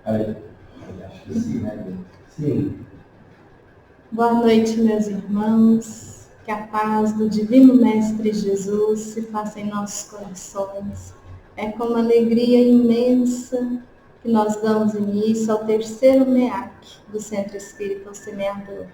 Acho que sim, né? Sim. Boa noite, meus irmãos. Que a paz do Divino Mestre Jesus se faça em nossos corações. É com uma alegria imensa que nós damos início ao terceiro MEAC do Centro Espírita O Semeador,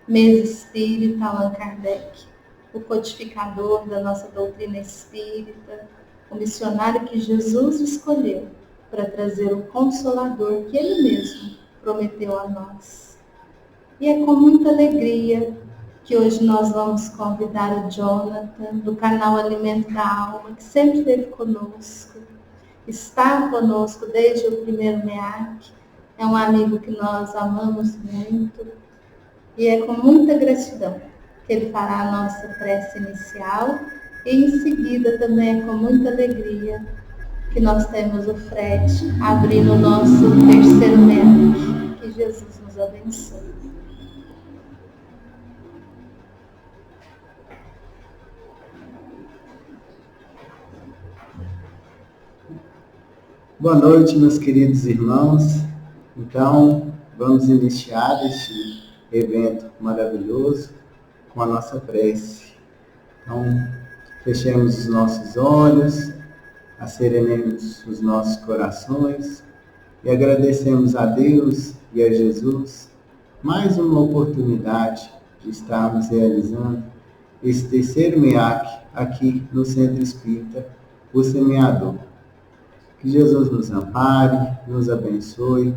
Mesa Espírita Allan Kardec, o codificador da nossa doutrina espírita, o missionário que Jesus escolheu para trazer o Consolador que Ele mesmo prometeu a nós. E é com muita alegria que hoje nós vamos convidar o Jonathan, do canal Alimento da Alma, que sempre esteve conosco, está conosco desde o primeiro MEAC, é um amigo que nós amamos muito, e é com muita gratidão que ele fará a nossa prece inicial, e em seguida também é com muita alegria que nós temos o Fred abrindo o nosso terceiro MEAC. Que Jesus nos abençoe. Boa noite, meus queridos irmãos. Então, vamos iniciar este evento maravilhoso com a nossa prece. Então, fechemos os nossos olhos, acerenemos os nossos corações e agradecemos a Deus e a Jesus mais uma oportunidade de estarmos realizando esse terceiro MEAC aqui no Centro Espírita O Semeador. Que Jesus nos ampare, nos abençoe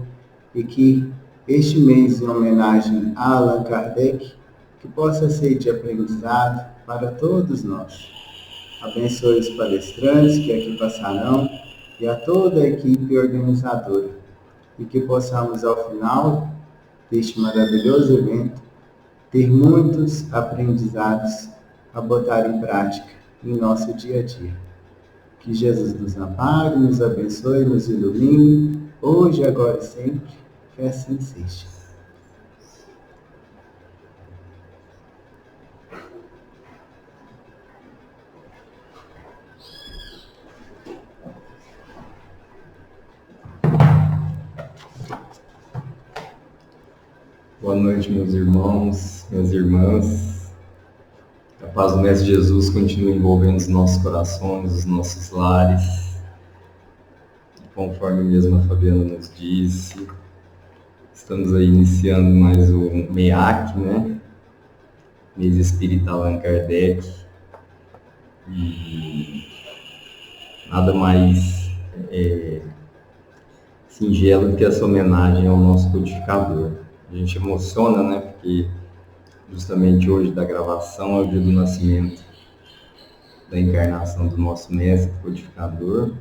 e que este mês, em homenagem a Allan Kardec, que possa ser de aprendizado para todos nós. Abençoe os palestrantes que aqui passarão e a toda a equipe organizadora. E que possamos, ao final deste maravilhoso evento, ter muitos aprendizados a botar em prática em nosso dia a dia. Que Jesus nos ampare, nos abençoe, nos ilumine, hoje, agora e sempre, que assim seja. Boa noite, meus irmãos, minhas irmãs. A paz do Mestre Jesus continue envolvendo os nossos corações, os nossos lares. Conforme mesmo a Fabiana nos disse, estamos aí iniciando mais um MEAC, né? Mesa Espírita Allan Kardec. E nada mais singelo do que essa homenagem ao nosso codificador. A gente emociona, né? Porque justamente hoje da gravação é o dia do nascimento, da encarnação do nosso mestre codificador.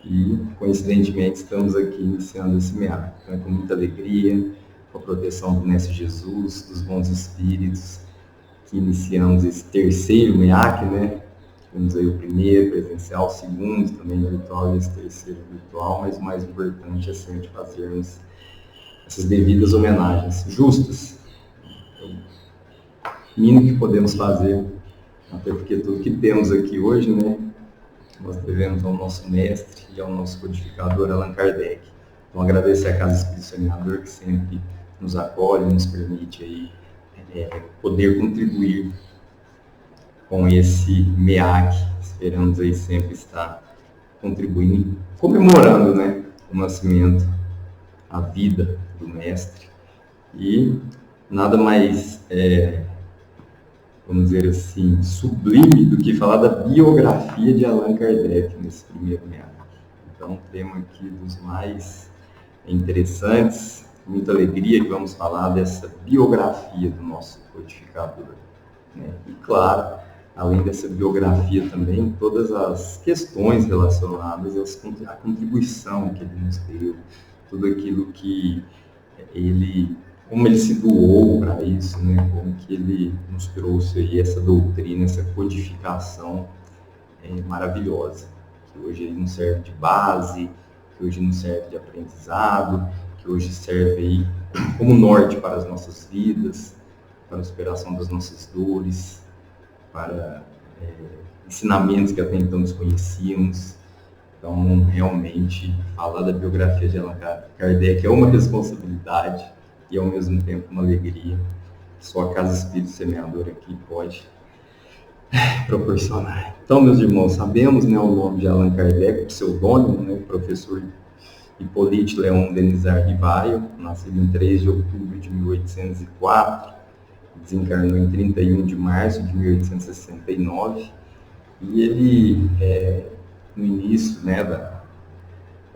E, coincidentemente, estamos aqui iniciando esse MEAC, né, com muita alegria, com a proteção do Mestre Jesus, dos bons espíritos, que iniciamos esse terceiro MEAC, né? Temos aí o primeiro presencial, o segundo também virtual e esse terceiro virtual, mas o mais importante é sempre fazermos essas devidas homenagens justas. O mínimo que podemos fazer, até porque tudo que temos aqui hoje, né, nós devemos ao nosso mestre e ao nosso codificador Allan Kardec. Então, agradecer a Casa Espírita Semeador, que sempre nos acolhe, nos permite aí, poder contribuir com esse MEAC. Esperamos aí sempre estar contribuindo, comemorando, né, o nascimento, a vida do mestre. E nada mais, vamos dizer assim, sublime do que falar da biografia de Allan Kardec nesse primeiro MEAC. Então, um tema aqui dos mais interessantes, muita alegria que vamos falar dessa biografia do nosso codificador, né? E, claro, além dessa biografia também, todas as questões relacionadas à contribuição que ele nos deu, tudo aquilo que ele, como ele se doou para isso, né? Como que ele nos trouxe aí essa doutrina, essa codificação maravilhosa, que hoje ele nos serve de base, que hoje nos serve de aprendizado, que hoje serve aí como norte para as nossas vidas, para a superação das nossas dores, para ensinamentos que até então desconhecíamos. Então, realmente, falar da biografia de Allan Kardec é uma responsabilidade e, ao mesmo tempo, uma alegria. Só a Casa Espírita Semeadora aqui pode proporcionar. Então, meus irmãos, sabemos, né, o nome de Allan Kardec, o pseudônimo, né, professor Hippolyte Léon Denisard Rivaio, nascido em 3 de outubro de 1804, desencarnou em 31 de março de 1869, e ele, no início, né, da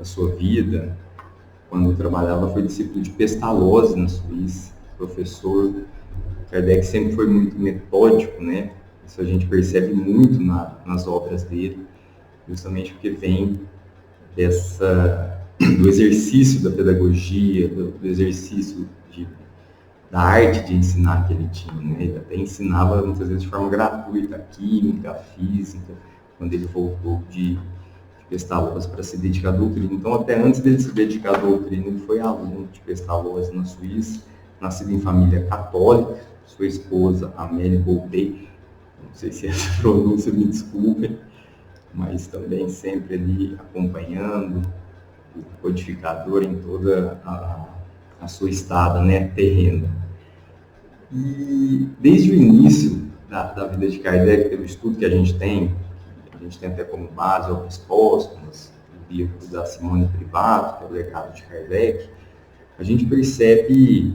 sua vida, quando trabalhava, foi discípulo de Pestalozzi, na Suíça, professor. Kardec sempre foi muito metódico, né? Isso a gente percebe muito nas obras dele, justamente porque vem do exercício da pedagogia, do exercício da arte de ensinar que ele tinha, né? Ele até ensinava muitas vezes de forma gratuita, química, física, quando ele voltou de Pestalozzi para se dedicar à doutrina. Então, até antes dele se dedicar à doutrina, ele foi aluno de Pestalozzi na Suíça, nascido em família católica. Sua esposa, Amélie Boudet, não sei se essa pronúncia, me desculpem, mas também sempre ali acompanhando o codificador em toda a sua estada, né, terrena. E desde o início da vida de Kardec, pelo estudo que a gente tem até como base Obras Póstumas, o livro da Simone Privato, que é o legado de Kardec, a gente percebe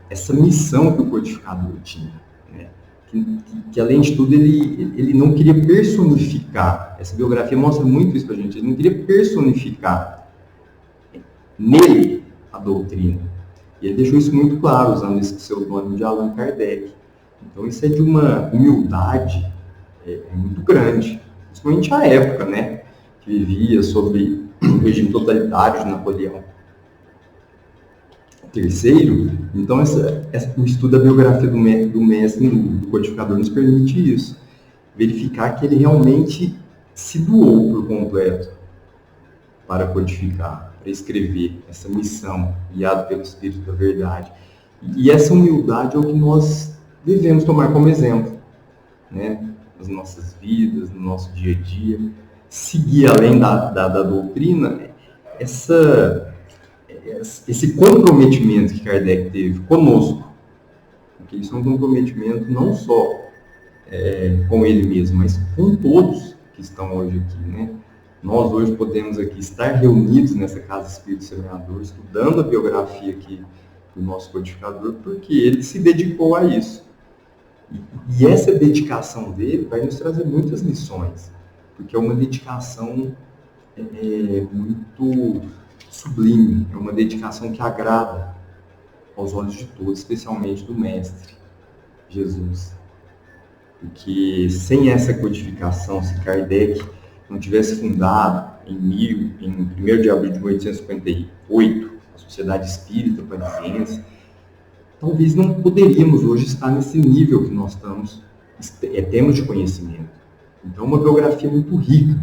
essa missão que o codificador tinha, né? Que além de tudo ele não queria personificar. Essa biografia mostra muito isso para a gente. Ele não queria personificar nele a doutrina. E ele deixou isso muito claro usando esse pseudônimo de Allan Kardec. Então isso é de uma humildade muito grande, principalmente a época, né, que vivia sob o regime totalitário de Napoleão III. Então, o estudo da biografia do mestre, do codificador, nos permite isso. Verificar que ele realmente se doou por completo para codificar, para escrever essa missão, guiado pelo Espírito da Verdade. E essa humildade é o que nós devemos tomar como exemplo, né, nas nossas vidas, no nosso dia a dia. Seguir além da doutrina, esse comprometimento que Kardec teve conosco, porque isso é um comprometimento não só com ele mesmo, mas com todos que estão hoje aqui, né? Nós hoje podemos aqui estar reunidos nessa Casa Espírita Semeador, estudando a biografia aqui do nosso codificador, porque ele se dedicou a isso. E essa dedicação dele vai nos trazer muitas lições, porque é uma dedicação muito sublime, é uma dedicação que agrada aos olhos de todos, especialmente do Mestre Jesus. Porque sem essa codificação, se Kardec não tivesse fundado em 1º de abril de 1858 a Sociedade Espírita Parisiense, talvez não poderíamos hoje estar nesse nível que nós temos de conhecimento. Então, uma biografia muito rica.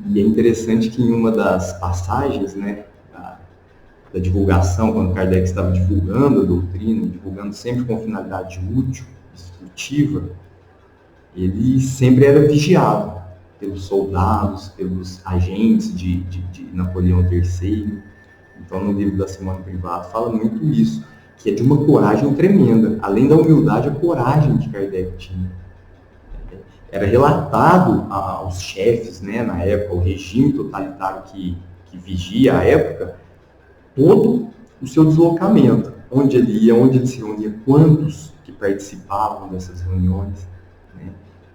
E é interessante que em uma das passagens, né, da divulgação, quando Kardec estava divulgando a doutrina, divulgando sempre com finalidade útil, instrutiva, ele sempre era vigiado pelos soldados, pelos agentes de Napoleão III. Então, no livro da Simone Privato, fala muito isso, que é de uma coragem tremenda. Além da humildade, a coragem que Kardec tinha. Era relatado aos chefes, né, na época, o regime totalitário que vigia a época, todo o seu deslocamento, onde ele ia, onde ele se reunia, quantos que participavam dessas reuniões, né?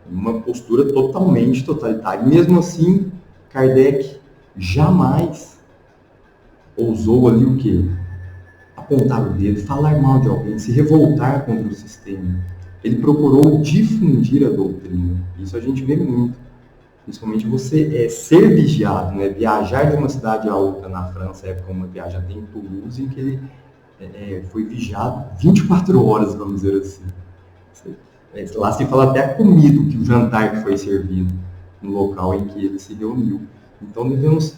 Uma postura totalmente totalitária. E mesmo assim, Kardec jamais ousou ali o quê? Apontar o dedo, falar mal de alguém, se revoltar contra o sistema. Ele procurou difundir a doutrina. Isso a gente vê muito. Principalmente você ser vigiado, né? Viajar de uma cidade a outra na França, época uma viagem até em Toulouse, em que ele foi vigiado 24 horas, vamos dizer assim. Lá se fala até a comida, o jantar que foi servido no local em que ele se reuniu. Então devemos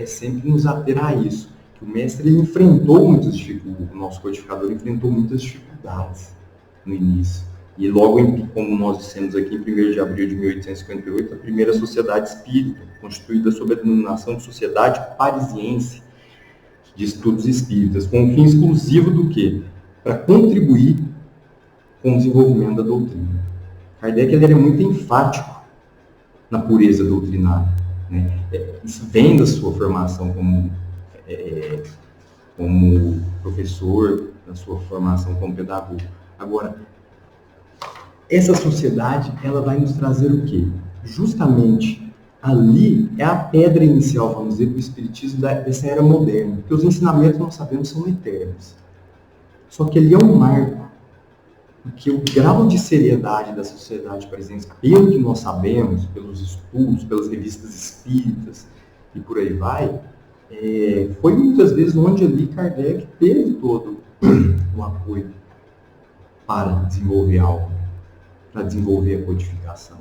sempre nos ater a isso. Que o mestre ele enfrentou muitas dificuldades, o nosso codificador enfrentou muitas dificuldades no início. E logo, como nós dissemos aqui, em 1º de abril de 1858, a primeira sociedade espírita, constituída sob a denominação de Sociedade Parisiense de Estudos Espíritas, com o fim exclusivo do quê? Para contribuir com o desenvolvimento da doutrina. Kardec ele era muito enfático na pureza doutrinária, né? Isso vem da sua formação como professor, da sua formação como pedagogo. Agora, essa sociedade, ela vai nos trazer o quê? Justamente ali é a pedra inicial, vamos dizer, do espiritismo dessa era moderna, porque os ensinamentos, nós sabemos, são eternos. Só que ele é um marco, porque o grau de seriedade da sociedade parisiense, pelo que nós sabemos, pelos estudos, pelas revistas espíritas e por aí vai, foi muitas vezes onde ali Kardec teve todo o apoio para desenvolver algo, para desenvolver a codificação.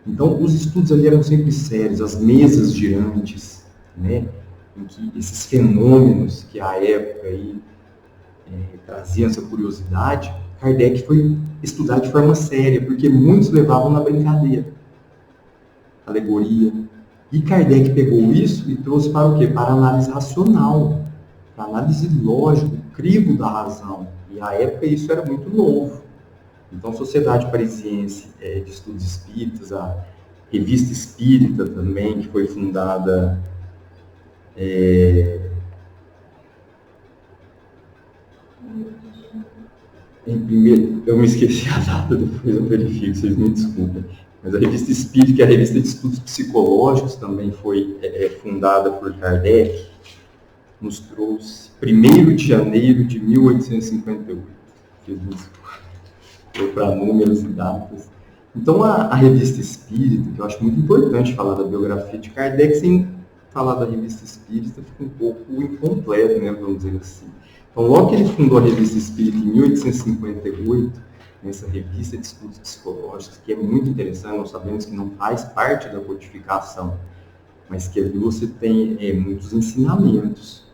Então, os estudos ali eram sempre sérios, as mesas girantes, né, em que esses fenômenos que à época aí, traziam essa curiosidade, Kardec foi estudar de forma séria, porque muitos levavam na brincadeira, alegoria. E Kardec pegou isso e trouxe para o quê? Para a análise racional, para a análise lógica, o crivo da razão. E à época isso era muito novo. Então, a Sociedade Parisiense de Estudos Espíritas, a Revista Espírita também, que foi fundada eu me esqueci a data, depois eu verifico, vocês me desculpem. Mas a Revista Espírita, que é a Revista de Estudos Psicológicos, também foi fundada por Kardec, nos trouxe 1º de janeiro de 1858. Foi para números e datas. Então, a Revista Espírita, que eu acho muito importante falar da biografia de Kardec, sem falar da Revista Espírita, fica um pouco incompleto, né, vamos dizer assim. Então, logo que ele fundou a Revista Espírita em 1858, nessa Revista de Estudos Psicológicos, que é muito interessante, nós sabemos que não faz parte da codificação, mas que ali você tem muitos ensinamentos.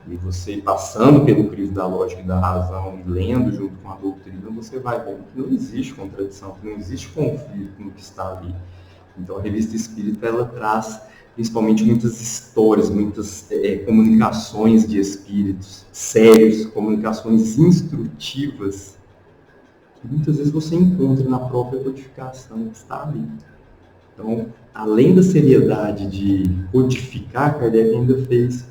E você, passando pelo crivo da lógica e da razão, e lendo junto com a doutrina, você vai vendo que não existe contradição, que não existe conflito no que está ali. Então, a Revista Espírita, ela traz principalmente muitas histórias, muitas comunicações de espíritos sérios, comunicações instrutivas, que muitas vezes você encontra na própria codificação que está ali. Então, além da seriedade de codificar, Kardec ainda fez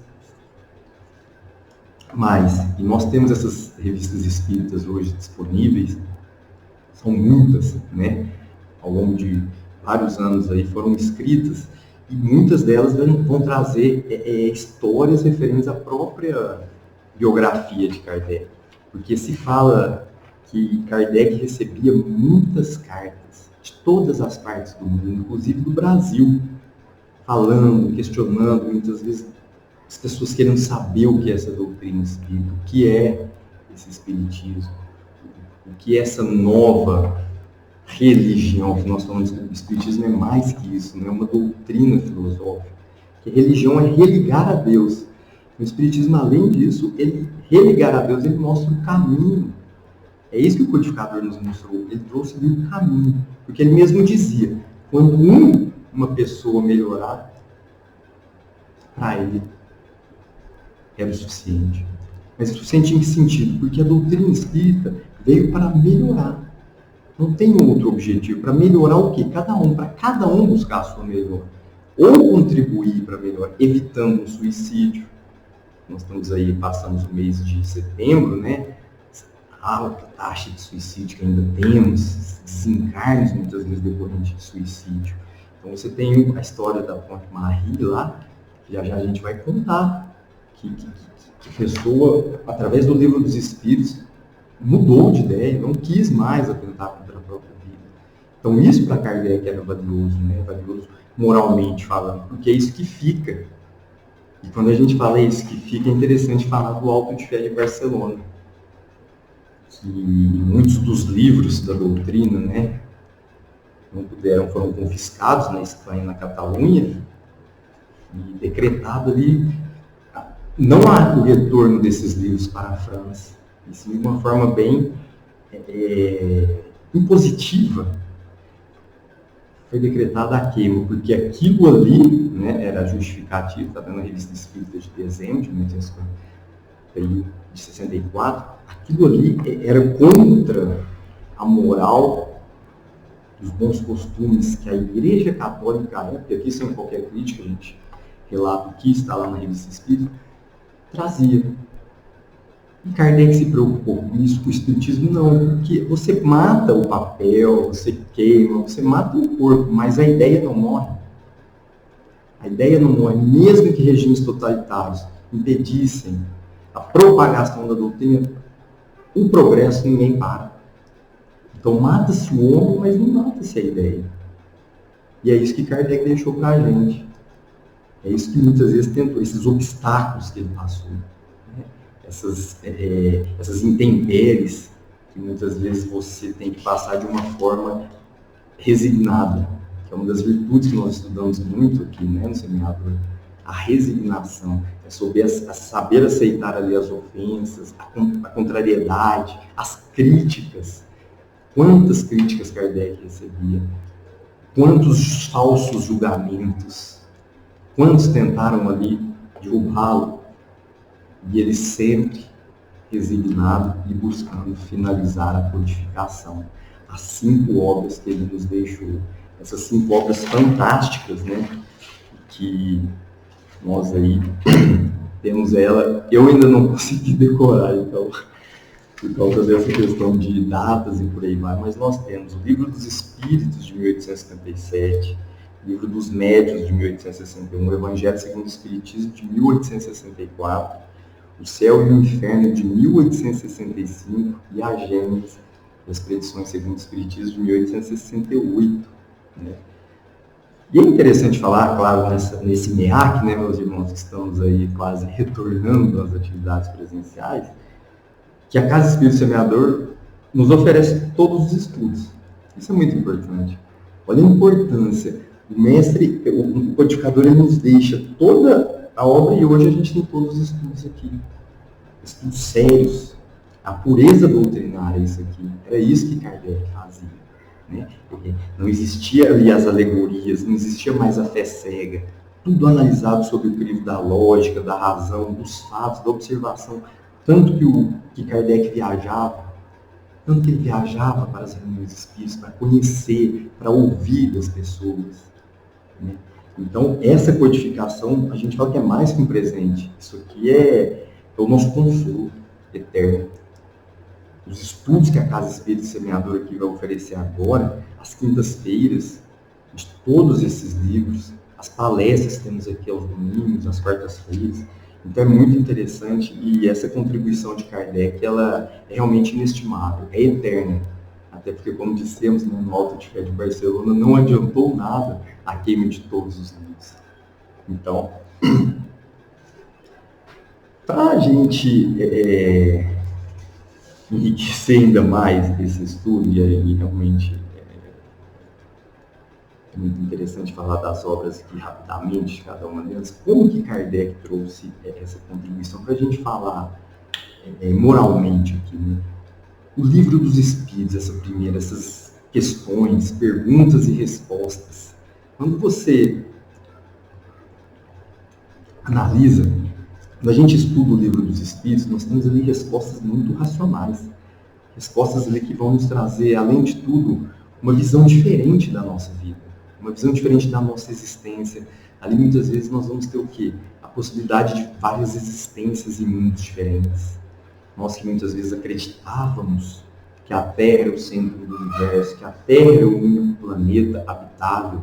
mais. E nós temos essas revistas espíritas hoje disponíveis, são muitas, né? Ao longo de vários anos aí foram escritas, e muitas delas vão trazer histórias referentes à própria biografia de Kardec. Porque se fala que Kardec recebia muitas cartas de todas as partes do mundo, inclusive do Brasil, falando, questionando, muitas vezes as pessoas querendo saber o que é essa doutrina espírita, o que é esse espiritismo, o que é essa nova religião, que nós falamos que o espiritismo é mais que isso, não é uma doutrina filosófica, que a religião é religar a Deus. O espiritismo, além disso, ele religar a Deus, ele mostra o caminho. É isso que o codificador nos mostrou, ele trouxe ali o caminho, porque ele mesmo dizia, quando uma pessoa melhorar, para ele era o suficiente. Mas o suficiente em que sentido? Porque a doutrina espírita veio para melhorar. Não tem outro objetivo. Para melhorar o quê? Para cada um buscar a sua melhora. Ou contribuir para melhorar, evitando um suicídio. Nós estamos aí, passamos o mês de setembro, né? A alta taxa de suicídio que ainda temos, desencarnes muitas vezes decorrentes de suicídio. Então você tem a história da Fonte Marie lá, que já a gente vai contar. Que a pessoa, através do Livro dos Espíritos, mudou de ideia, não quis mais atentar contra a própria vida. Então isso para Kardec era valioso, né? Valioso moralmente falando, porque é isso que fica. E quando a gente fala isso que fica, é interessante falar do Auto de Fé de Barcelona. Que muitos dos livros da doutrina, né, foram confiscados na Espanha, na Catalunha, e decretado ali, não há o retorno desses livros para a França. E sim, de uma forma bem impositiva, foi decretada a queima, porque aquilo ali, né, era justificativo, está dando a Revista Espírita de dezembro de 1964, aquilo ali era contra a moral, os bons costumes que a Igreja Católica, porque aqui sem qualquer crítica, a gente relata o que está lá na Revista Espírita, trazia. E Kardec se preocupou com isso, com o Espiritismo não, porque você mata o papel, você queima, você mata o corpo, mas a ideia não morre. A ideia não morre, mesmo que regimes totalitários impedissem a propagação da doutrina, o progresso ninguém para. Então mata-se o homem, mas não mata-se a ideia. E é isso que Kardec deixou para a gente. É isso que muitas vezes tentou, esses obstáculos que ele passou. Essas intempéries que muitas vezes você tem que passar de uma forma resignada, que é uma das virtudes que nós estudamos muito aqui, né, no seminário, a resignação, é saber aceitar ali as ofensas, a contrariedade, as críticas. Quantas críticas Kardec recebia, quantos falsos julgamentos, quantos tentaram ali derrubá-lo, e ele sempre resignado e buscando finalizar a codificação. As 5 obras que ele nos deixou, essas 5 obras fantásticas, né, que nós aí temos ela, eu ainda não consegui decorar, então, por causa dessa questão de datas e por aí vai, mas nós temos o Livro dos Espíritos, de 1857, o Livro dos Médiuns, de 1861, o Evangelho segundo o Espiritismo, de 1864, O Céu e o Inferno, de 1865, e a Gênesis, das Predições segundo o Espiritismo, de 1868. Né? E é interessante falar, claro, nesse MEAC, né, meus irmãos, que estamos aí quase retornando às atividades presenciais, que a Casa Espírita Semeador nos oferece todos os estudos. Isso é muito importante. Olha a importância. O mestre, o codificador, ele nos deixa toda a obra, e hoje a gente tem todos os estudos aqui. Estudos sérios. A pureza doutrinária, isso aqui. Era isso que Kardec fazia. Né? Não existia ali as alegorias, não existia mais a fé cega. Tudo analisado sob o crivo da lógica, da razão, dos fatos, da observação. Tanto que Kardec viajava, tanto que ele viajava para as reuniões espíritas, para conhecer, para ouvir das pessoas. Né? Então, essa codificação, a gente fala que é mais que um presente. Isso aqui é o nosso consolo eterno. Os estudos que a Casa Espírita Semeadora aqui vai oferecer agora, às quintas-feiras, de todos esses livros, as palestras que temos aqui aos domingos, às quartas-feiras. Então é muito interessante, e essa contribuição de Kardec, ela é realmente inestimável, é eterna. Até porque, como dissemos, né, no Alto de Fé de Barcelona, não adiantou nada a queima de todos os livros. Então, para a gente enriquecer ainda mais esse estudo, e aí realmente é muito interessante falar das obras aqui rapidamente, cada uma delas, como que Kardec trouxe essa contribuição para a gente falar moralmente aqui, né? O Livro dos Espíritos, essas questões, perguntas e respostas. Quando você analisa, quando a gente estuda o Livro dos Espíritos, nós temos ali respostas muito racionais. Respostas ali que vão nos trazer, além de tudo, uma visão diferente da nossa vida. Uma visão diferente da nossa existência. Ali muitas vezes nós vamos ter o quê? A possibilidade de várias existências em mundos diferentes. Nós que muitas vezes acreditávamos que a Terra era o centro do universo, que a Terra era o único planeta habitável,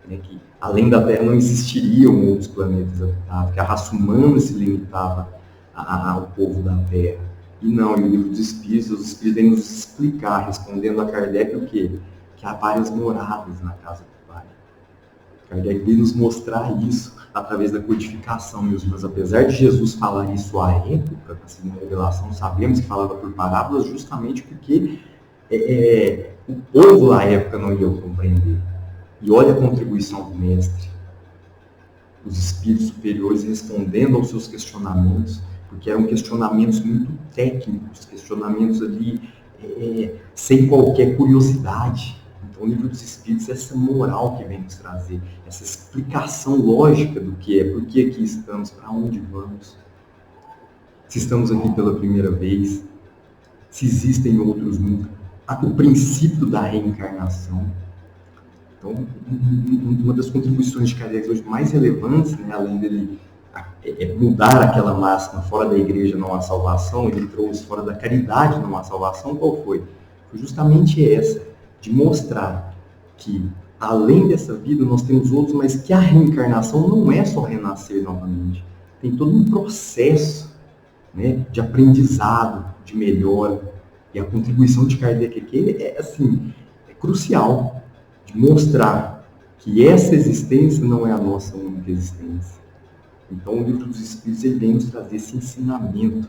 né, que além da Terra não existiriam outros planetas habitáveis, que a raça humana se limitava ao povo da Terra. E não, e o Livro dos Espíritos, os Espíritos vêm nos explicar, respondendo a Kardec o quê? Que há várias moradas na casa do Pai. Kardec veio nos mostrar isso através da codificação, meus irmãos. Apesar de Jesus falar isso à época, na segunda revelação, sabemos que falava por parábolas justamente porque o povo na época não ia compreender. E olha a contribuição do mestre. Os espíritos superiores respondendo aos seus questionamentos, porque eram questionamentos muito técnicos, questionamentos ali sem qualquer curiosidade. Então, o Livro dos Espíritos é essa moral que vem nos trazer, essa explicação lógica do que é, por que aqui estamos, para onde vamos, se estamos aqui pela primeira vez, se existem outros mundos, o princípio da reencarnação. Então, uma das contribuições de Kardec hoje mais relevantes, né, além dele mudar aquela máxima, fora da igreja não há salvação, ele trouxe fora da caridade não há salvação, qual foi? Foi justamente essa, de mostrar que, além dessa vida, nós temos outros, mas que a reencarnação não é só renascer novamente. Tem todo um processo, né, de aprendizado, de melhora. E a contribuição de Kardec aqui é crucial, de mostrar que essa existência não é a nossa única existência. Então, o Livro dos Espíritos ele vem nos trazer esse ensinamento,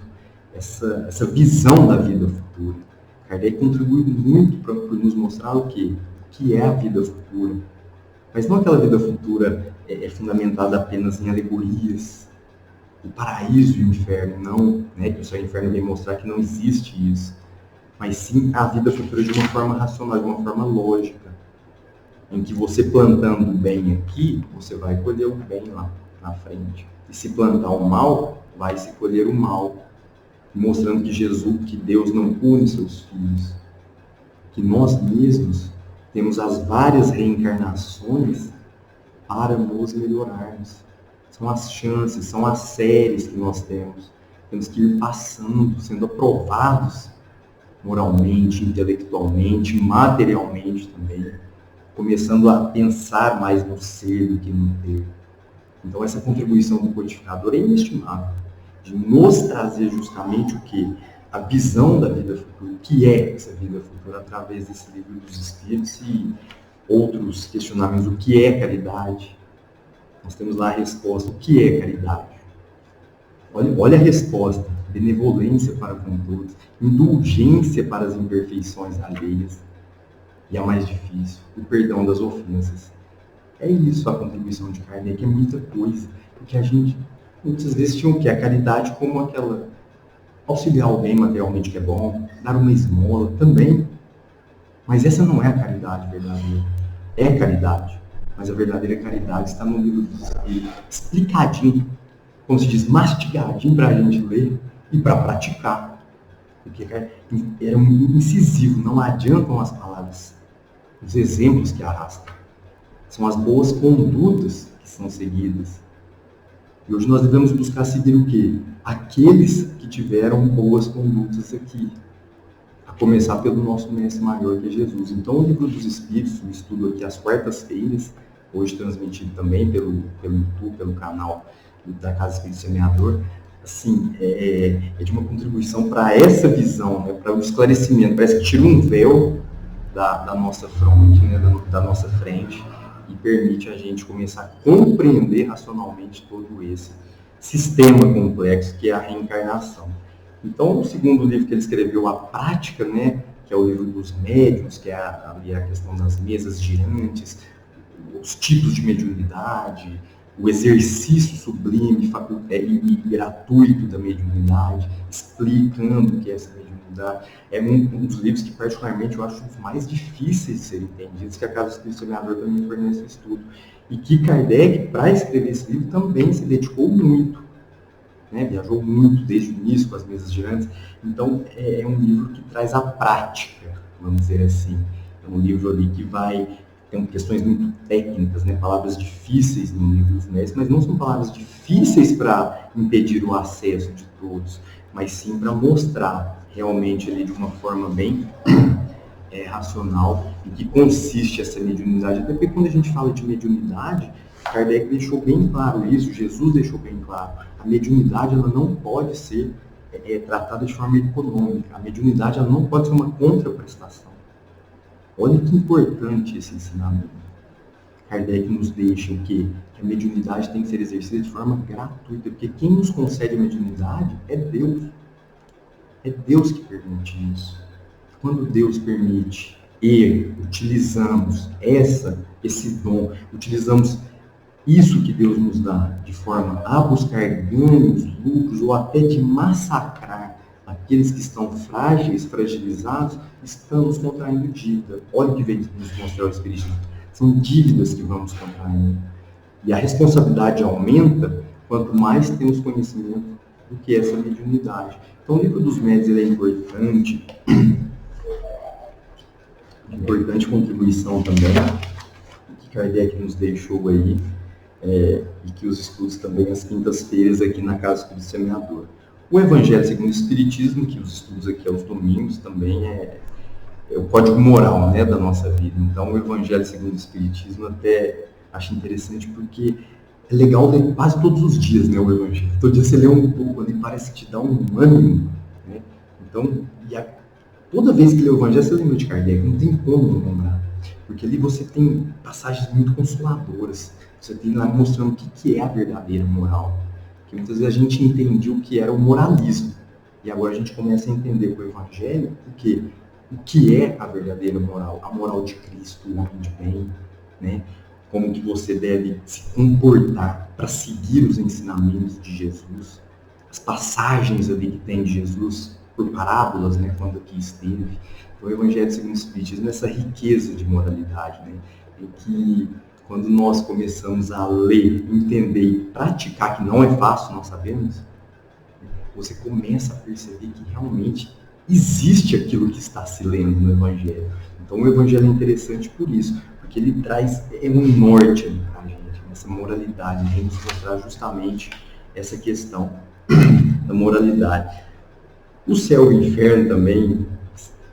essa visão da vida futura. Kardec contribui muito para nos mostrar o que é a vida futura. Mas não aquela vida futura fundamentada apenas em alegorias, o paraíso e o inferno, não, né? Que o céu e o inferno vem mostrar que não existe isso. Mas sim a vida futura de uma forma racional, de uma forma lógica, em que você plantando o bem aqui, você vai colher o bem lá na frente. E se plantar o mal, vai se colher o mal. Mostrando que Deus não pune seus filhos, que nós mesmos temos as várias reencarnações para nos melhorarmos. São as chances, são as séries que nós temos. Temos que ir passando, sendo aprovados moralmente, intelectualmente, materialmente também, começando a pensar mais no ser do que no ter. Então essa contribuição do codificador é inestimável, de nos trazer justamente o que? A visão da vida futura, o que é essa vida futura, através desse Livro dos Espíritos e outros questionamentos. O que é caridade? Nós temos lá a resposta, o que é caridade? Olha a resposta, benevolência para com todos, indulgência para as imperfeições alheias, e a mais difícil, o perdão das ofensas. É isso a contribuição de Kardec, é muita coisa, porque a gente muitas vezes tinha o quê? A caridade como aquela auxiliar alguém materialmente que é bom, dar uma esmola também. Mas essa não é a caridade verdadeira. É caridade. Mas a verdadeira caridade está no Livro dos Espíritos, explicadinho, como se diz, mastigadinho para a gente ler e para praticar. Porque é um incisivo, não adiantam as palavras, os exemplos que arrastam. São as boas condutas que são seguidas. E hoje nós devemos buscar seguir o quê? Aqueles que tiveram boas condutas aqui. A começar pelo nosso mestre maior, que é Jesus. Então, o Livro dos Espíritos, um estudo aqui às quartas-feiras, hoje transmitido também pelo YouTube, pelo canal da Casa Espírita Semeador, assim, é de uma contribuição para essa visão, né, para o esclarecimento. Parece que tira um véu da nossa fronte, né, da nossa frente, e permite a gente começar a compreender racionalmente todo esse sistema complexo que é a reencarnação. Então, o segundo livro que ele escreveu, A Prática, né, que é o livro dos médiuns, que é ali a questão das mesas girantes, os tipos de mediunidade, o exercício sublime e gratuito da mediunidade, explicando o que é essa mediunidade. É um dos livros que, particularmente, eu acho os mais difíceis de serem entendidos, que a Casa Espírita Semeador também fornece estudo. E que Kardec, para escrever esse livro, também se dedicou muito. Né? Viajou muito desde o início com as mesas girantes. Então, é um livro que traz a prática, vamos dizer assim. É um livro ali que tem questões muito técnicas, né? Palavras difíceis no livro dos médiuns, mas não são palavras difíceis para impedir o acesso de todos, mas sim para mostrar realmente ali de uma forma bem racional em que consiste essa mediunidade. Até porque quando a gente fala de mediunidade, Kardec deixou bem claro isso, Jesus deixou bem claro. A mediunidade ela não pode ser tratada de forma econômica. A mediunidade ela não pode ser uma contraprestação. Olha que importante esse ensinamento. Kardec nos deixa o quê? Que a mediunidade tem que ser exercida de forma gratuita, porque quem nos concede a mediunidade é Deus. É Deus que permite isso. Quando Deus permite e utilizamos esse dom, utilizamos isso que Deus nos dá de forma a buscar ganhos, lucros ou até de massacrar aqueles que estão frágeis, fragilizados, estamos contraindo dívida. Olha o que veio nos mostrar o Espiritismo. São dívidas que vamos contraindo. E a responsabilidade aumenta quanto mais temos conhecimento do que essa mediunidade. Então, o livro dos médiuns ele é importante contribuição também, que Kardec nos deixou aí, e que os estudos também às quintas-feiras aqui na Casa do Semeador. O Evangelho segundo o Espiritismo, que os estudos aqui aos domingos também é o código moral, né, da nossa vida. Então, o Evangelho segundo o Espiritismo até acho interessante porque é legal ler quase todos os dias, né, o Evangelho. Todo dia você lê um pouco ali, parece que te dá um ânimo, né? Então, toda vez que lê o Evangelho, você lembra de Kardec, não tem como não lembrar. Porque ali você tem passagens muito consoladoras. Você tem lá mostrando o que é a verdadeira moral. Porque muitas vezes a gente entendia o que era o moralismo. E agora a gente começa a entender com o Evangelho o que é a verdadeira moral. A moral de Cristo, o homem de bem, né? Como que você deve se comportar para seguir os ensinamentos de Jesus. As passagens ali que tem de Jesus por parábolas, né, quando aqui esteve. Então, o Evangelho segundo o Espiritismo é essa riqueza de moralidade, né, em que quando nós começamos a ler, entender e praticar, que não é fácil, nós sabemos, você começa a perceber que realmente existe aquilo que está se lendo no Evangelho. Então, o Evangelho é interessante por isso, porque ele traz um norte para a gente, essa moralidade, vem nos mostrar justamente essa questão da moralidade. O céu e o inferno também,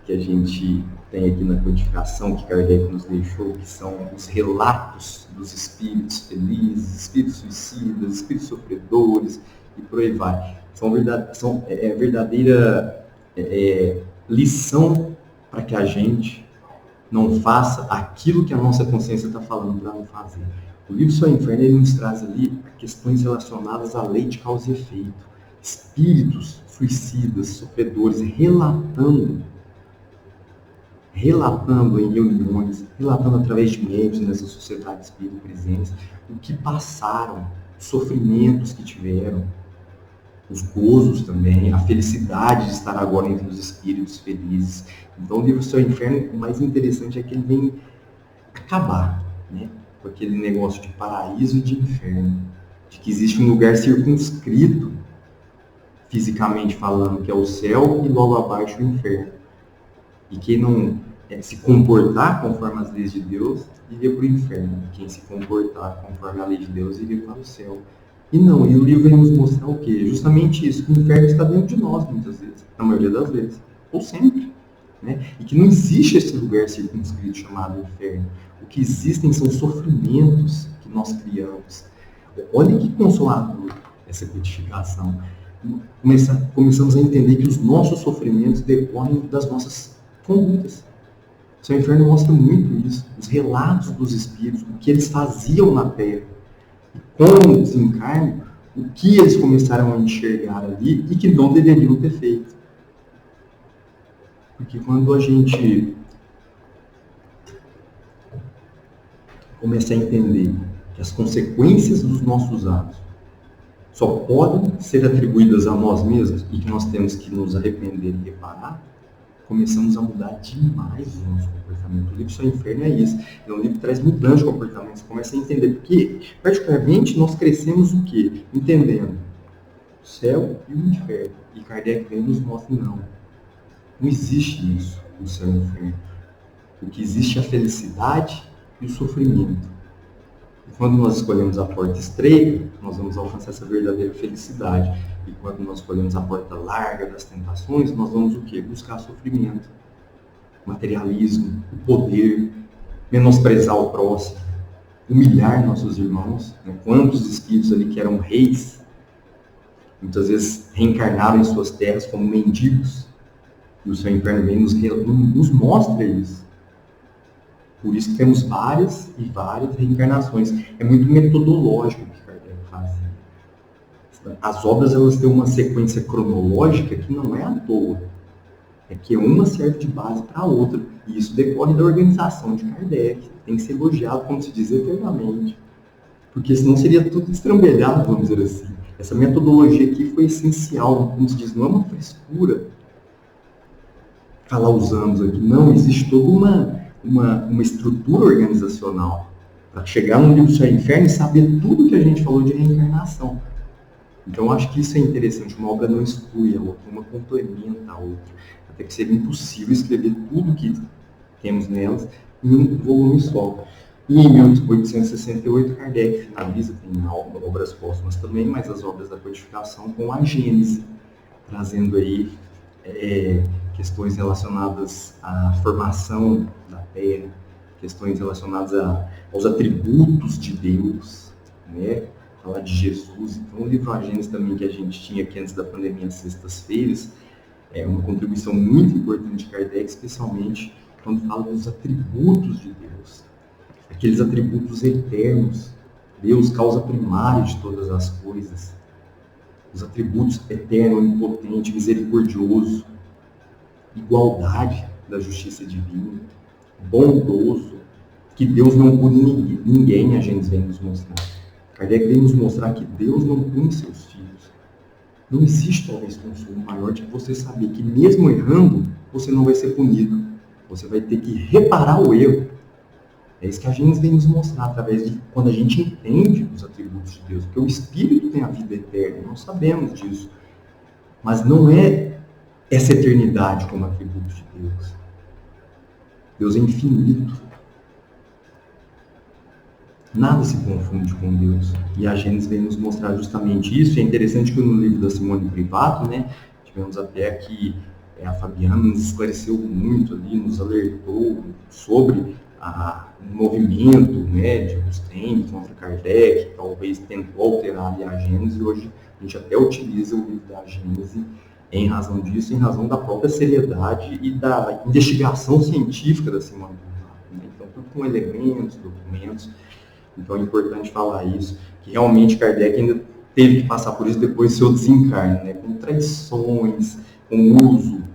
que a gente tem aqui na codificação, que Kardec nos deixou, que são os relatos dos espíritos felizes, espíritos suicidas, espíritos sofredores, e por aí vai. São verdadeira lição para que a gente não faça aquilo que a nossa consciência está falando para não fazer. O livro Céu e Inferno ele nos traz ali questões relacionadas à lei de causa e efeito. Espíritos suicidas, sofredores, relatando em reuniões, relatando através de médiuns nessa sociedade espírita presente, o que passaram, os sofrimentos que tiveram, os gozos também, a felicidade de estar agora entre os espíritos felizes. Então o livro Céu e Inferno, o mais interessante é que ele vem acabar, né, com aquele negócio de paraíso e de inferno, de que existe um lugar circunscrito, fisicamente falando, que é o céu, e logo abaixo o inferno. E quem não se comportar conforme as leis de Deus, iria para o inferno. Quem se comportar conforme a lei de Deus, iria para o céu. E o livro vem nos mostrar o quê? Justamente isso, que o inferno está dentro de nós, muitas vezes, na maioria das vezes, ou sempre. Né? E que não existe esse lugar circunscrito chamado inferno. O que existem são sofrimentos que nós criamos. Olha que consolador essa codificação. Começamos a entender que os nossos sofrimentos decorrem das nossas condutas. O Céu e Inferno mostra muito isso. Os relatos dos espíritos, o que eles faziam na Terra. E com o desencarne, o que eles começaram a enxergar ali e que não deveriam ter feito. Porque quando a gente começa a entender que as consequências dos nossos atos só podem ser atribuídas a nós mesmos e que nós temos que nos arrepender e reparar, começamos a mudar demais o nosso comportamento. O livro Céu e Inferno é isso. É um livro que traz mudança de comportamento. Você começa a entender. Porque, particularmente, nós crescemos o quê? Entendendo o céu e o inferno. E Kardec vem e nos mostra, não existe isso, o céu e o inferno. O que existe é a felicidade e o sofrimento. E quando nós escolhemos a porta estreita, nós vamos alcançar essa verdadeira felicidade. E quando nós escolhemos a porta larga das tentações, nós vamos o quê? Buscar sofrimento, materialismo, o poder, menosprezar o próximo, humilhar nossos irmãos. Né? Quantos espíritos ali que eram reis, muitas vezes reencarnaram em suas terras como mendigos, e o Céu e o Inferno vem nos mostra isso. Por isso que temos várias e várias reencarnações. É muito metodológico o que Kardec faz. As obras elas têm uma sequência cronológica que não é à toa. É que uma serve de base para a outra. E isso decorre da organização de Kardec. Tem que ser elogiado, como se diz, eternamente. Porque senão seria tudo estrambelhado, vamos dizer assim. Essa metodologia aqui foi essencial. Como se diz, não é uma frescura. falar os anos aqui. Não, existe toda uma estrutura organizacional para chegar no livro do Céu e Inferno e saber tudo que a gente falou de reencarnação. Então, eu acho que isso é interessante. Uma obra não exclui a outra, uma complementa a outra. Até que seria impossível escrever tudo que temos nelas em um volume só. E em 1868, Kardec finaliza, tem obras póstumas também, mas as obras da codificação com a Gênese, trazendo aí questões relacionadas à formação da Terra, questões relacionadas aos atributos de Deus, né? Falar de Jesus. Então, o livro A Gênese também, que a gente tinha aqui antes da pandemia, às sextas-feiras, é uma contribuição muito importante de Kardec, especialmente quando fala dos atributos de Deus, aqueles atributos eternos. Deus, causa primária de todas as coisas, os atributos eterno, onipotente, misericordioso, igualdade da justiça divina, bondoso, que Deus não pune ninguém, a gente vem nos mostrar. Kardec vem nos mostrar que Deus não pune seus filhos. Não existe talvez consolo maior de você saber que mesmo errando, você não vai ser punido. Você vai ter que reparar o erro. É isso que a gente vem nos mostrar através de quando a gente entende os atributos de Deus. Porque o Espírito tem a vida eterna, nós sabemos disso. Mas não é essa eternidade como atributo de Deus. Deus é infinito. Nada se confunde com Deus. E a Gênesis vem nos mostrar justamente isso. E é interessante que no livro da Simone Privato, né, tivemos até que a Fabiana nos esclareceu muito ali, nos alertou sobre o movimento, né, de Rustem contra Kardec, talvez tentou alterar ali a Gênesis, e hoje a gente até utiliza o livro da Gênesis em razão disso, em razão da própria seriedade e da investigação científica da Simone Privato, né? Então, tudo com elementos, documentos. Então é importante falar isso, que realmente Kardec ainda teve que passar por isso depois do seu desencarne, né? Com traições, com uso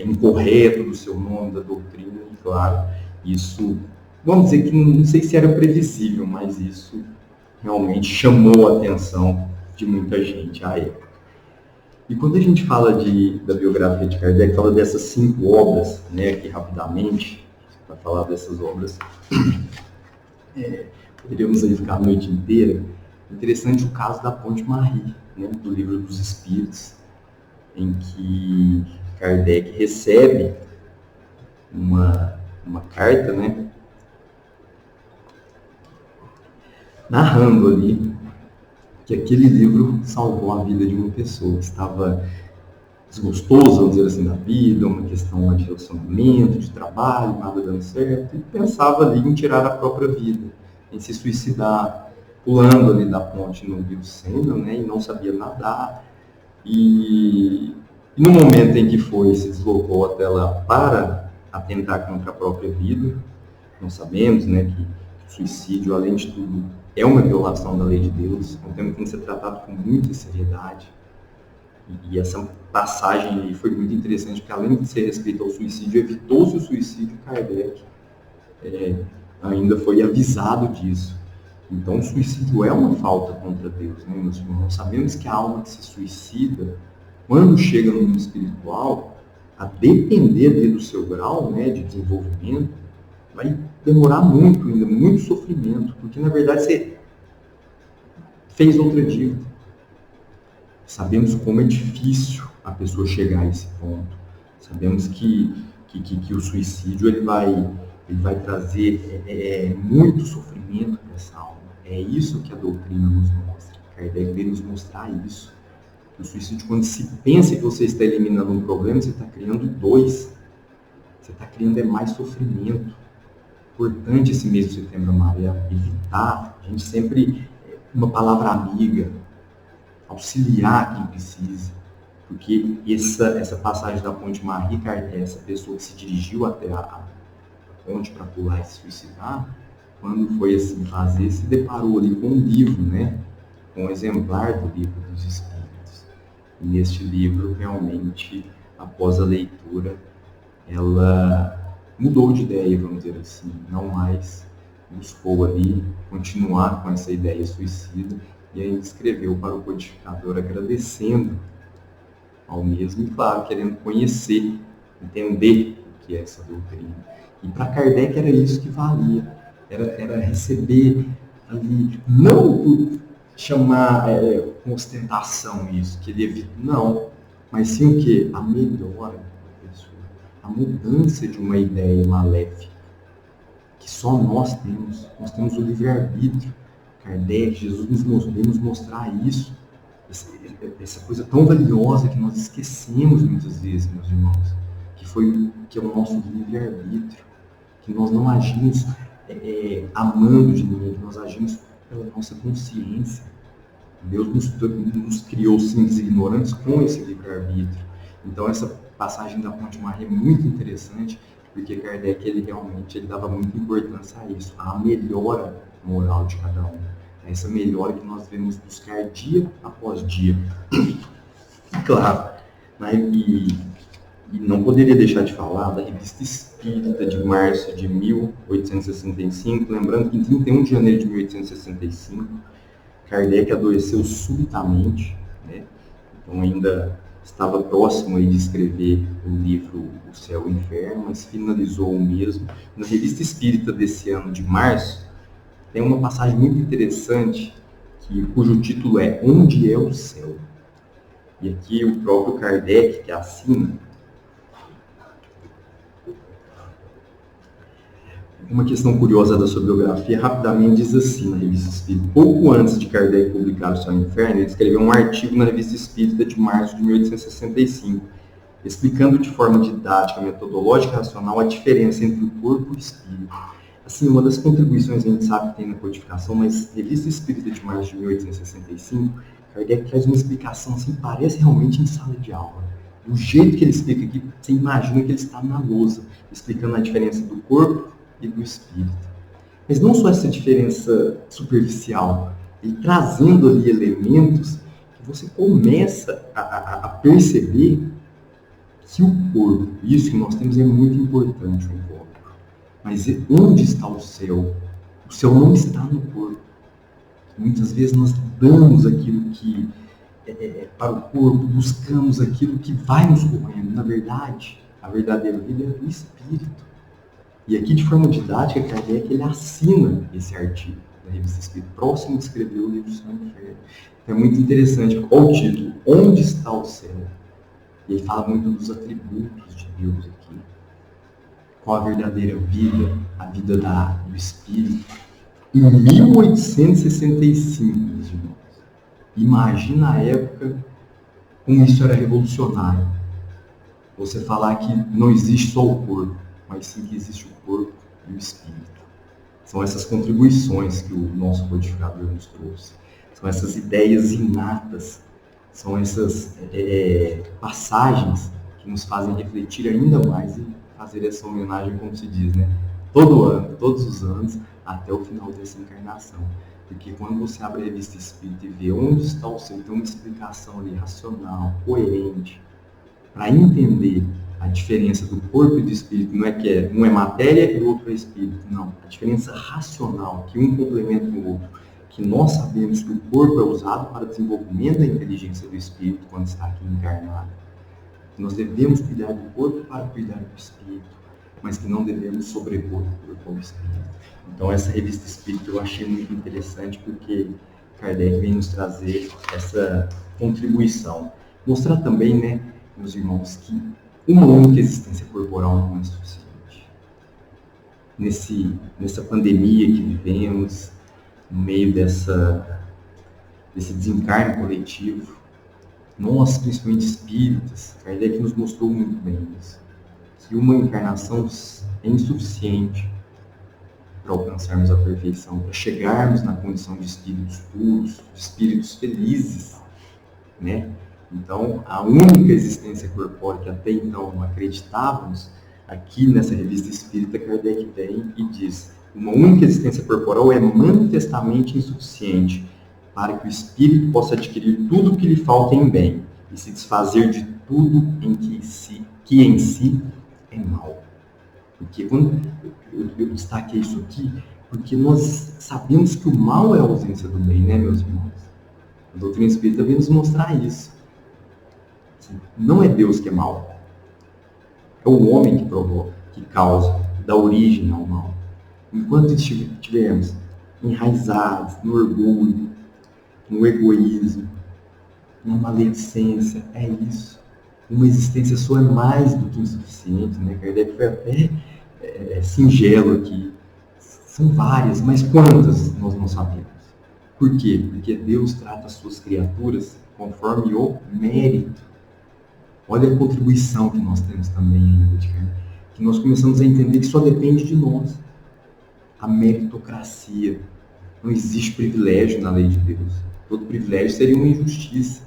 incorreto do seu nome, da doutrina, e claro, isso, vamos dizer que não sei se era previsível, mas isso realmente chamou a atenção de muita gente à época. E quando a gente fala da biografia de Kardec, fala dessas 5 obras, né, aqui rapidamente, para falar dessas obras, poderíamos aí ficar a noite inteira. Interessante o caso da Ponte Marie, né, do Livro dos Espíritos, em que Kardec recebe uma carta, né, narrando ali que aquele livro salvou a vida de uma pessoa que estava desgostoso, vamos dizer assim, da vida, uma questão de relacionamento, de trabalho, nada dando certo, e pensava ali em tirar a própria vida, em se suicidar, pulando ali da ponte no rio Sena, né, e não sabia nadar. E no momento em que se deslocou até lá para atentar contra a própria vida, nós sabemos, né, que o suicídio, além de tudo, é uma violação da lei de Deus, é um tema que tem que ser tratado com muita seriedade. E essa passagem aí foi muito interessante, porque além de ser respeito ao suicídio, evitou-se o suicídio, Kardec ainda foi avisado disso. Então, o suicídio é uma falta contra Deus, né, meus irmãos? Nós sabemos que a alma que se suicida, quando chega no mundo espiritual, a depender do seu grau, né, de desenvolvimento, vai demorar muito ainda, muito sofrimento, porque na verdade você fez outra dívida. Sabemos como é difícil a pessoa chegar a esse ponto. Sabemos que o suicídio ele vai trazer muito sofrimento para essa alma. É isso que a doutrina nos mostra. Kardec veio nos mostrar isso. O suicídio, quando se pensa que você está eliminando um problema, você está criando 2. Você está criando mais sofrimento. Importante esse mês de Setembro Amarelo, evitar, a gente sempre, uma palavra amiga, auxiliar quem precisa. Porque essa passagem da Ponte Marie, essa pessoa que se dirigiu até a ponte para pular e se suicidar, quando foi assim fazer, se deparou ali com um livro, né? Com um exemplar do Livro dos Espíritos. E neste livro, realmente, após a leitura, ela mudou de ideia, vamos dizer assim, não mais buscou ali continuar com essa ideia suicida, e aí escreveu para o codificador agradecendo ao mesmo e, claro, querendo conhecer entender o que é essa doutrina. E para Kardec era isso que valia, era receber ali, não por chamar com ostentação isso, que ele evita, não, mas sim o que? A melhora da pessoa, a mudança de uma ideia maléfica, que só nós temos o livre-arbítrio. Kardec, Jesus veio nos mostrar isso, essa coisa tão valiosa que nós esquecemos muitas vezes, meus irmãos, que é o nosso livre-arbítrio, que nós não agimos amando de ninguém, que nós agimos pela nossa consciência. Deus nos criou simples e ignorantes com esse livre-arbítrio. Então essa passagem da Ponte Maré é muito interessante, porque Kardec ele realmente dava muita importância a isso, à melhora moral de cada um. Essa melhora que nós devemos buscar dia após dia. Claro, né? E não poderia deixar de falar da Revista Espírita de março de 1865, lembrando que em 31 de janeiro de 1865, Kardec adoeceu subitamente, né? Então ainda estava próximo aí de escrever o livro O Céu e o Inferno, mas finalizou o mesmo. Na Revista Espírita desse ano de março, tem uma passagem muito interessante, cujo título é Onde é o Céu? E aqui o próprio Kardec, que assina, uma questão curiosa da sua biografia, rapidamente diz assim na Revista Espírita. Pouco antes de Kardec publicar O Céu e o Inferno, ele escreveu um artigo na Revista Espírita de março de 1865, explicando de forma didática, metodológica e racional a diferença entre o corpo e o espírito. Assim, uma das contribuições a gente sabe que tem na codificação, mas Revista Espírita de março de 1865, Kardec traz uma explicação assim, parece realmente em sala de aula. Do jeito que ele explica aqui, você imagina que ele está na lousa, explicando a diferença do corpo e do espírito. Mas não só essa diferença superficial, ele trazendo ali elementos que você começa a perceber que o corpo, isso que nós temos é muito importante, o corpo. Mas onde está o céu? O céu não está no corpo. Muitas vezes nós damos aquilo que para o corpo, buscamos aquilo que vai nos corroendo. Na verdade, a verdadeira vida é do espírito. E aqui, de forma didática, Kardec ele assina esse artigo da Revista Espírita, próximo de escrever o livro Céu e Inferno. Então é muito interessante. Qual o título? Onde está o céu? E ele fala muito dos atributos de Deus aqui. Qual a verdadeira vida? A vida do Espírito. Em 1865, meus irmãos. Imagina a época como isso era revolucionário. Você falar que não existe só o corpo, mas sim que existe o corpo e o espírito. São essas contribuições que o nosso codificador nos trouxe. São essas ideias inatas, são essas passagens que nos fazem refletir ainda mais e fazer essa homenagem, como se diz, né? Todo ano, todos os anos, até o final dessa encarnação. Porque quando você abre a Revista Espírita e vê onde está o céu, tem uma explicação ali racional, coerente, para entender a diferença do corpo e do espírito. Não é que um é matéria e o outro é espírito, não. A diferença racional, que um complementa o outro, que nós sabemos que o corpo é usado para o desenvolvimento da inteligência do espírito quando está aqui encarnado. Nós devemos cuidar do corpo para cuidar do espírito, mas que não devemos sobrepor o corpo ao espírito. Então essa Revista Espírita eu achei muito interessante, porque Kardec vem nos trazer essa contribuição. Mostrar também, né, meus irmãos, que uma única existência corporal não é suficiente. Nessa pandemia que vivemos, no meio desse desencarne coletivo, nós, principalmente espíritas, Kardec nos mostrou muito bem isso, que uma encarnação é insuficiente para alcançarmos a perfeição, para chegarmos na condição de espíritos puros, de espíritos felizes, né? Então, a única existência corpórea que até então acreditávamos, aqui nessa Revista Espírita, Kardec vem e diz: uma única existência corporal é manifestamente insuficiente para que o espírito possa adquirir tudo o que lhe falta em bem e se desfazer de tudo que em si é mal. Porque quando eu destaquei isso aqui, porque nós sabemos que o mal é a ausência do bem, né, meus irmãos? A doutrina espírita vem nos mostrar isso. Não é Deus que é mal. É o homem que provoca, que causa, que dá origem ao mal. Enquanto estivermos enraizados no orgulho, no egoísmo, na maledicência, é isso. Uma existência sua é mais do que insuficiente, né? Kardec foi até singelo aqui. São várias, mas quantas nós não sabemos? Por quê? Porque Deus trata as suas criaturas conforme o mérito. Olha a contribuição que nós temos também, que nós começamos a entender que só depende de nós. A meritocracia. Não existe privilégio na lei de Deus. Todo privilégio seria uma injustiça.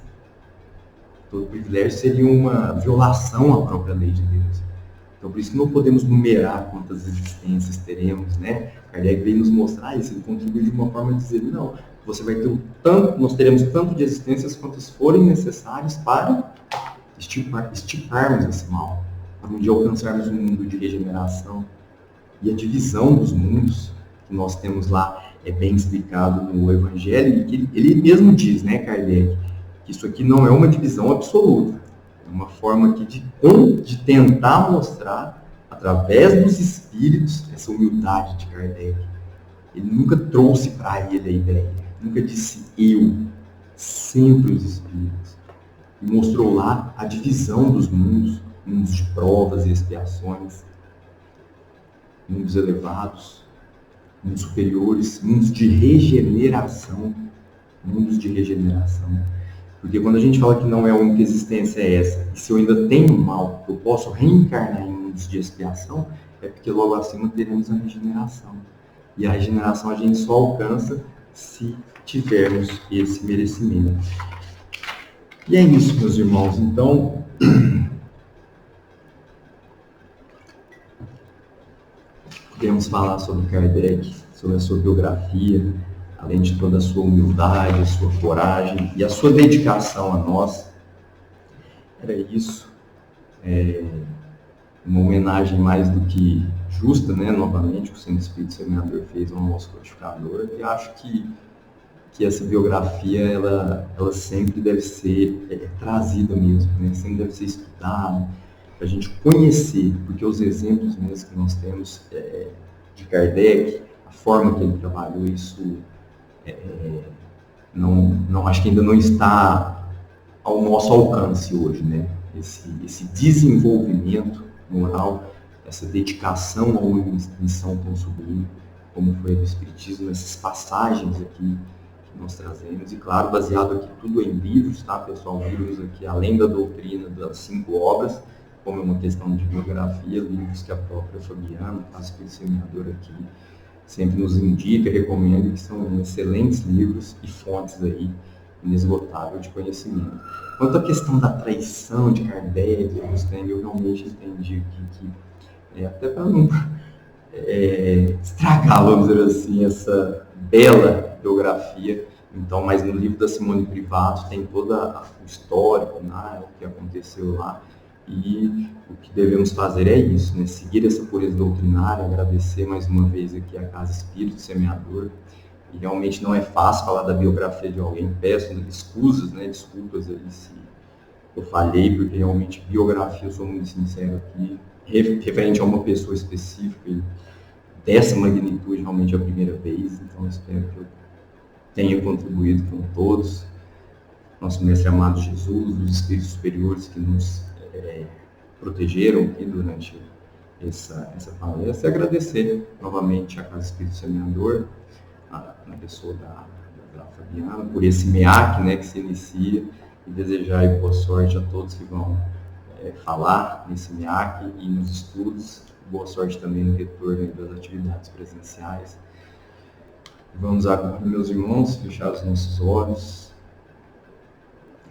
Todo privilégio seria uma violação à própria lei de Deus. Então, por isso que não podemos numerar quantas existências teremos, né? Kardec veio nos mostrar isso, ele contribui de uma forma de dizer, não, você vai ter nós teremos tanto de existências quantas forem necessárias para estiparmos esse mal, para um dia alcançarmos um mundo de regeneração. E a divisão dos mundos que nós temos lá é bem explicado no Evangelho, e que ele mesmo diz, né, Kardec, que isso aqui não é uma divisão absoluta, é uma forma aqui de tentar mostrar, através dos espíritos, essa humildade de Kardec. Ele nunca trouxe para ele a ideia, nunca disse eu, sempre os espíritos. E mostrou lá a divisão dos mundos, mundos de provas e expiações, mundos elevados, mundos superiores, mundos de regeneração. Porque quando a gente fala que não é a única existência essa, e se eu ainda tenho mal, eu posso reencarnar em mundos de expiação, é porque logo acima teremos a regeneração. E a regeneração a gente só alcança se tivermos esse merecimento. E é isso, meus irmãos. Então, podemos falar sobre Kardec, sobre a sua biografia, além de toda a sua humildade, a sua coragem e a sua dedicação a nós. Era isso. Uma homenagem mais do que justa, né? Novamente, o Centro Espírito Semeador fez ao nosso codificador. E acho que essa biografia, ela sempre deve ser trazida mesmo, né? Sempre deve ser estudada, para a gente conhecer, porque os exemplos mesmo que nós temos de Kardec, a forma que ele trabalhou, isso não acho que ainda não está ao nosso alcance hoje, né? Esse desenvolvimento moral, essa dedicação a uma missão tão sublime, como foi do Espiritismo, essas passagens aqui que nós trazemos, e claro, baseado aqui tudo em livros, tá, pessoal? Livros aqui, além da doutrina das 5 obras, como é uma questão de biografia, livros que a própria Fabiana, a Espírito Semeador aqui, sempre nos indica, recomenda, que são excelentes livros e fontes aí, inesgotável de conhecimento. Quanto à questão da traição de Kardec, eu realmente entendi que até para não estragar, vamos dizer assim, essa bela biografia. Então, mas no livro da Simone Privato tem todo o histórico, né, o que aconteceu lá. E o que devemos fazer é isso, né? Seguir essa pureza doutrinária, agradecer mais uma vez aqui a Casa Espírito Semeador. E realmente não é fácil falar da biografia de alguém, peço desculpas aí se eu falhei, porque realmente biografia, eu sou muito sincero aqui, referente a uma pessoa específica, e dessa magnitude realmente é a primeira vez, então eu espero que eu tenha contribuído com todos, nosso mestre amado Jesus, os espíritos superiores que nos protegeram aqui durante essa palestra, e agradecer novamente a Casa Espírito Semeador, na pessoa da Fabiana, por esse MEAC, né, que se inicia, e desejar boa sorte a todos que vão falar nesse MEAC e nos estudos, boa sorte também no retorno das atividades presenciais. Vamos agora, meus irmãos, fechar os nossos olhos,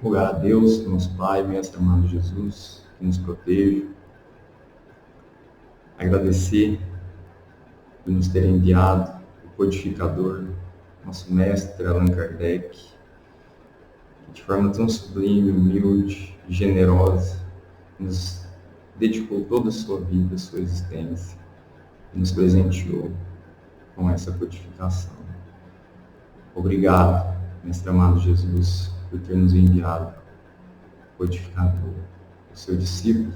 rogar a Deus, nosso Pai, Mestre amado Jesus, que nos proteja, agradecer por nos ter enviado o codificador, nosso mestre Allan Kardec, que de forma tão sublime, humilde e generosa nos dedicou toda a sua vida, a sua existência, e nos presenteou com essa codificação. Obrigado, mestre amado Jesus, por ter nos enviado o codificador, o seu discípulo,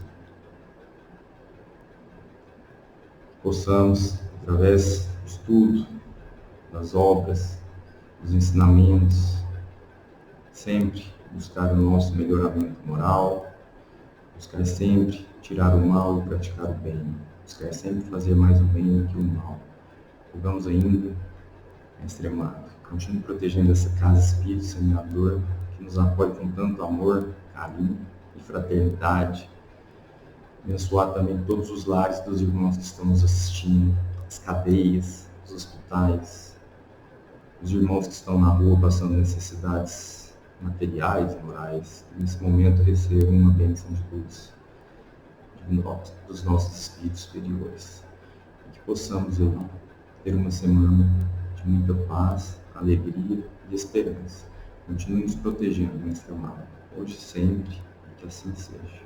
possamos, através do estudo, das obras, dos ensinamentos, sempre buscar o nosso melhoramento moral, buscar sempre tirar o mal e praticar o bem, buscar sempre fazer mais o bem do que o mal. Rogamos ainda, Mestre amado, continue protegendo essa casa Espírito Semeador, que nos apoia com tanto amor, carinho e fraternidade. Abençoar também todos os lares dos irmãos que estão nos assistindo, as cadeias, os hospitais, os irmãos que estão na rua passando necessidades materiais e morais. Nesse momento recebam uma bênção de luz dos nossos espíritos superiores. E que possamos ter uma semana de muita paz, alegria e esperança. Continue nos protegendo, Mestre amado, hoje e sempre, e que assim seja.